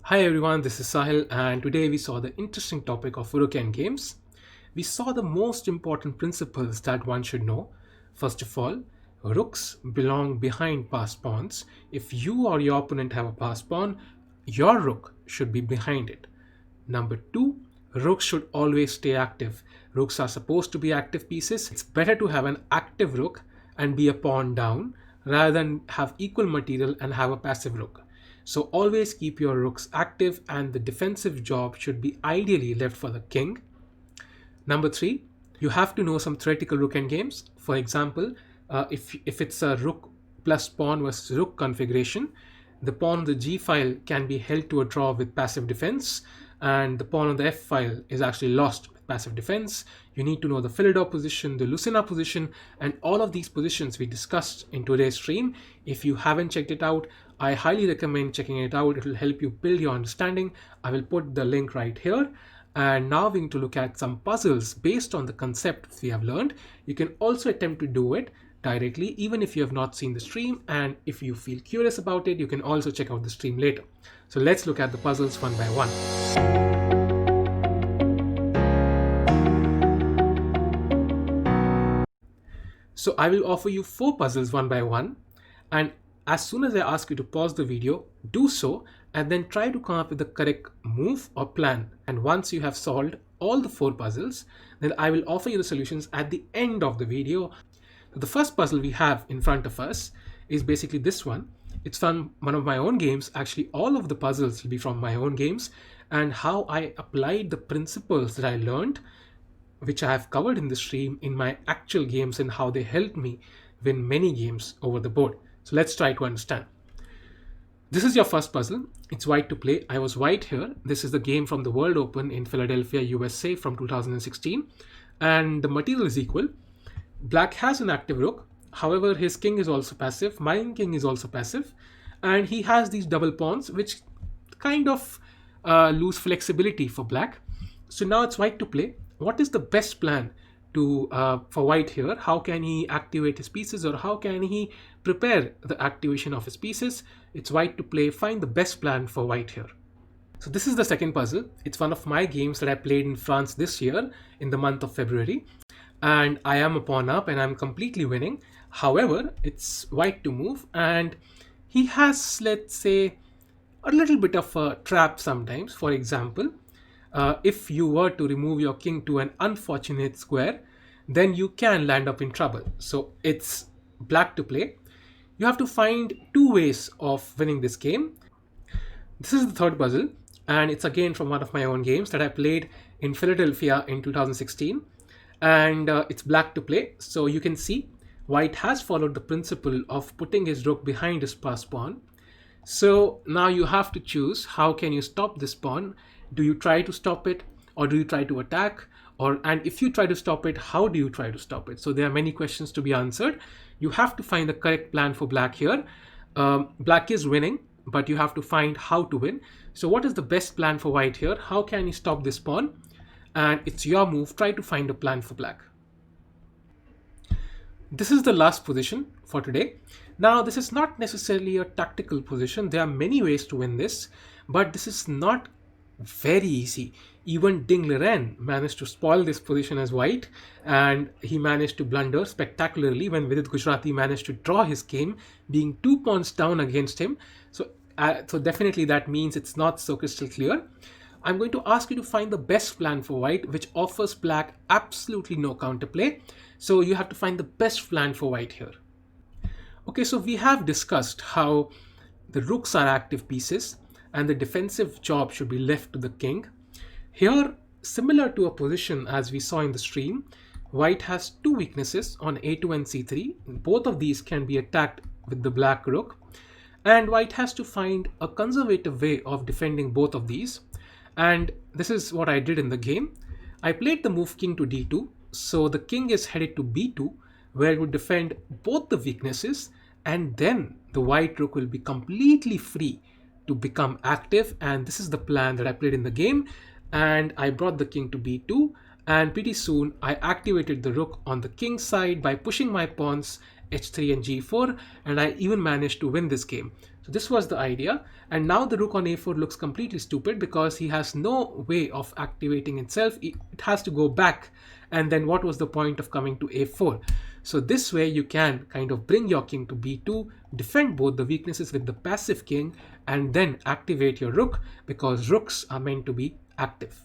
Hi everyone, this is Sahil, and today we saw the interesting topic of Rook Endgames. We saw the most important principles that one should know. First of all, rooks belong behind passed pawns. If you or your opponent have a passed pawn, your rook should be behind it. Number two, rooks should always stay active. Rooks are supposed to be active pieces. It's better to have an active rook and be a pawn down rather than have equal material and have a passive rook. So always keep your rooks active, and the defensive job should be ideally left for the king. Number three, you have to know some theoretical rook endgames. For example, if it's a rook plus pawn versus rook configuration, the pawn on the g file can be held to a draw with passive defense, and the pawn on the f file is actually lost with passive defense. You need to know the Philidor position, the Lucena position, and all of these positions we discussed in today's stream. If you haven't checked it out, I highly recommend checking it out. It will help you build your understanding. I will put the link right here. And now we need to look at some puzzles based on the concepts we have learned. You can also attempt to do it directly even if you have not seen the stream, and if you feel curious about it, you can also check out the stream later. So let's look at the puzzles one by one. So I will offer you 4 puzzles one by one, and as soon as I ask you to pause the video, do so and then try to come up with the correct move or plan. And once you have solved all the 4 puzzles, then I will offer you the solutions at the end of the video. The first puzzle we have in front of us is basically this one. It's from one of my own games. Actually, all of the puzzles will be from my own games, and how I applied the principles that I learned, which I have covered in the stream, in my actual games, and how they helped me win many games over the board. So let's try to understand. This is your first puzzle. It's white to play. I was white here. This is the game from the World Open in Philadelphia, USA from 2016. And the material is equal. Black has an active rook. However, his king is also passive. My king is also passive. And he has these double pawns, which kind of lose flexibility for black. So now it's white to play. What is the best plan for white here? How can he activate his pieces, or how can he prepare the activation of his pieces? It's white to play. Find the best plan for white here. So this is the second puzzle. It's one of my games that I played in France this year in the month of February, and I am a pawn up and I'm completely winning. However, it's white to move, and he has, let's say, a little bit of a trap sometimes. For example, if you were to remove your king to an unfortunate square, then you can land up in trouble. So it's black to play. You have to find 2 ways of winning this game. This is the third puzzle, and it's again from one of my own games that I played in Philadelphia in 2016, and it's black to play. So you can see white has followed the principle of putting his rook behind his passed pawn. So now you have to choose, how can you stop this pawn? Do you try to stop it, or do you try to attack? And if you try to stop it, how do you try to stop it? So there are many questions to be answered. You have to find the correct plan for black here. Black is winning, but you have to find how to win. So what is the best plan for white here? How can you stop this pawn? And it's your move. Try to find a plan for black. This is the last position for today. Now, this is not necessarily a tactical position. There are many ways to win this, but this is not very easy. Even Ding Liren managed to spoil this position as white, and he managed to blunder spectacularly when Vidit Gujrati managed to draw his game, being 2 pawns down against him. So definitely that means it's not so crystal clear. I'm going to ask you to find the best plan for white, which offers black absolutely no counterplay. So you have to find the best plan for white here. Okay, so we have discussed how the rooks are active pieces and the defensive job should be left to the king. Here, similar to a position as we saw in the stream, white has 2 weaknesses on a2 and c3. Both of these can be attacked with the black rook, and white has to find a conservative way of defending both of these. And this is what I did in the game. I played the move king to d2, so the king is headed to b2, where it would defend both the weaknesses, and then the white rook will be completely free to become active. And this is the plan that I played in the game, and I brought the king to b2, and pretty soon I activated the rook on the king side by pushing my pawns h3 and g4, and I even managed to win this game. So this was the idea. And now the rook on a4 looks completely stupid because he has no way of activating itself. It has to go back. And then what was the point of coming to a4? So this way you can kind of bring your king to b2, defend both the weaknesses with the passive king, and then activate your rook because rooks are meant to be active.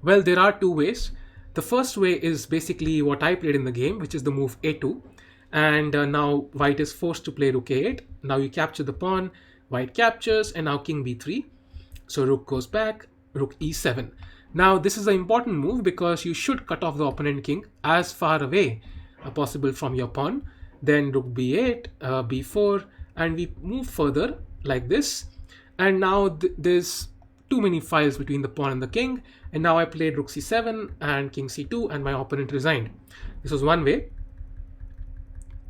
Well, there are two ways. The first way is basically what I played in the game, which is the move a2. And now white is forced to play rook a8. Now you capture the pawn, white captures, and now king b3. So rook goes back, rook e7. Now this is an important move because you should cut off the opponent king as far away as possible from your pawn. Then rook b8, b4, and we move further like this. And now there's too many files between the pawn and the king. And now I played rook c7 and king c2 and my opponent resigned. This was one way.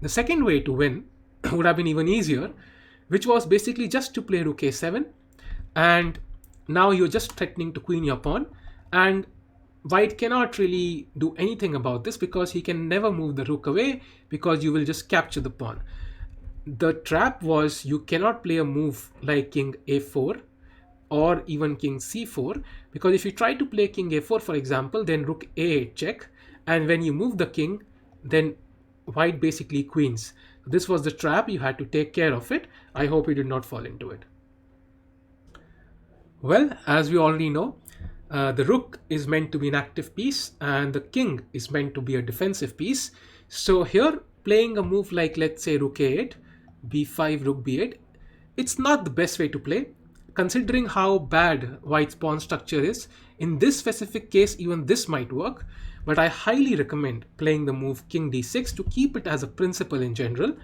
The second way to win would have been even easier, which was basically just to play rook a7. And now you're just threatening to queen your pawn. And white cannot really do anything about this because he can never move the rook away because you will just capture the pawn. The trap was you cannot play a move like king a4 or even king c4, because if you try to play king a4, for example, then rook a8 check, and when you move the king, then white basically queens. This was the trap. You had to take care of it. I hope you did not fall into it. Well, as we already know, the rook is meant to be an active piece and the king is meant to be a defensive piece. So here, playing a move like, let's say, rook a8, b5, rook b8, it's not the best way to play. Considering how bad white's pawn structure is, in this specific case, even this might work. But I highly recommend playing the move king d6 to keep it as a principle in general.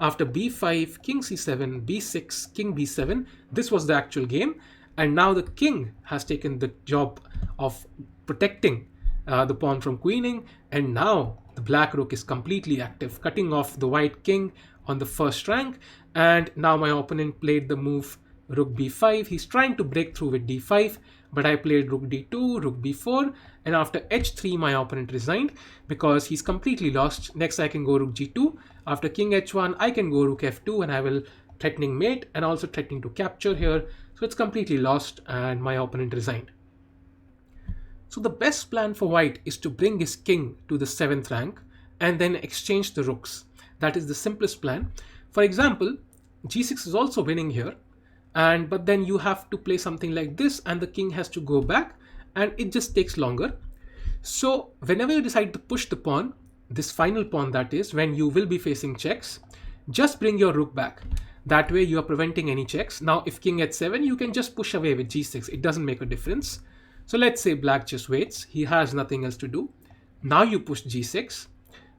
After b5, king c7, b6, king b7, this was the actual game. And now the king has taken the job of protecting the pawn from queening. And now the black rook is completely active, cutting off the white king on the first rank. And now my opponent played the move rook b5. He's trying to break through with d5, but I played rook d2, rook b4, and after h3 my opponent resigned because he's completely lost. Next I can go rook g2. After king h1 I can go rook f2 and I will threatening mate and also threatening to capture here. So it's completely lost and my opponent resigned. So the best plan for white is to bring his king to the 7th rank and then exchange the rooks. That is the simplest plan. For example, g6 is also winning here. But then you have to play something like this and the king has to go back and it just takes longer. So whenever you decide to push the pawn, this final pawn that is, when you will be facing checks, just bring your rook back. That way you are preventing any checks. Now if king h7, you can just push away with g6. It doesn't make a difference. So let's say black just waits. He has nothing else to do. Now you push g6.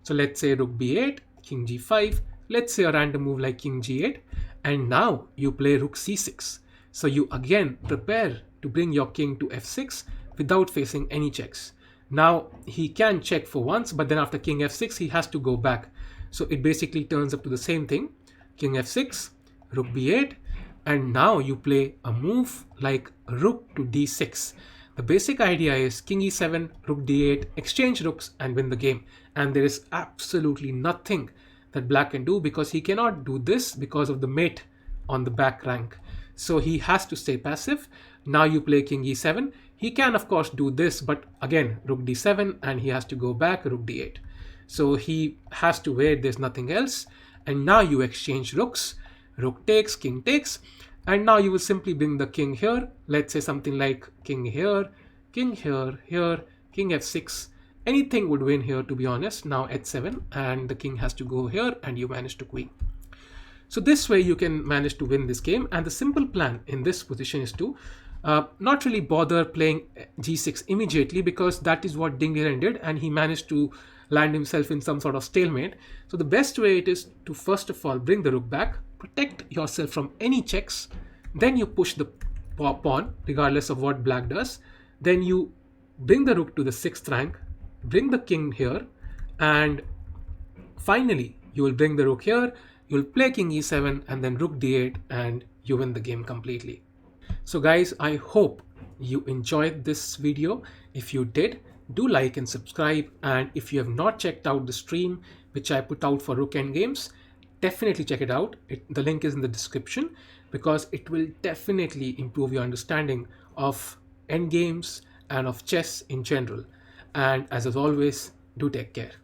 So let's say rook b8, king g5. Let's say a random move like king g8. And now you play rook c6. So you again prepare to bring your king to f6 without facing any checks. Now he can check for once, but then after king f6 he has to go back. So it basically turns up to the same thing. King f6, rook b8, and now you play a move like rook to d6. The basic idea is king e7, rook d8, exchange rooks and win the game. And there is absolutely nothing that black can do because he cannot do this because of the mate on the back rank. So he has to stay passive. Now you play king e7. He can of course do this, but again rook d7 and he has to go back rook d8. So he has to wait, there's nothing else. And now you exchange rooks, rook takes, king takes. And now you will simply bring the king here. Let's say something like king here, here, king f6. Anything would win here, to be honest. Now h7 and the king has to go here and you manage to queen. So this way you can manage to win this game. And the simple plan in this position is to not really bother playing g6 immediately because that is what Ding Liren did and he managed to land himself in some sort of stalemate. So the best way it is to first of all bring the rook back, protect yourself from any checks, then you push the pawn regardless of what black does. Then you bring the rook to the 6th rank, bring the king here, and finally you will bring the rook here, you will play king e7 and then rook d8 and you win the game completely. So guys, I hope you enjoyed this video. If you did, do like and subscribe, and if you have not checked out the stream which I put out for Rook Endgames, definitely check it out. The link is in the description because it will definitely improve your understanding of endgames and of chess in general. And as always, do take care.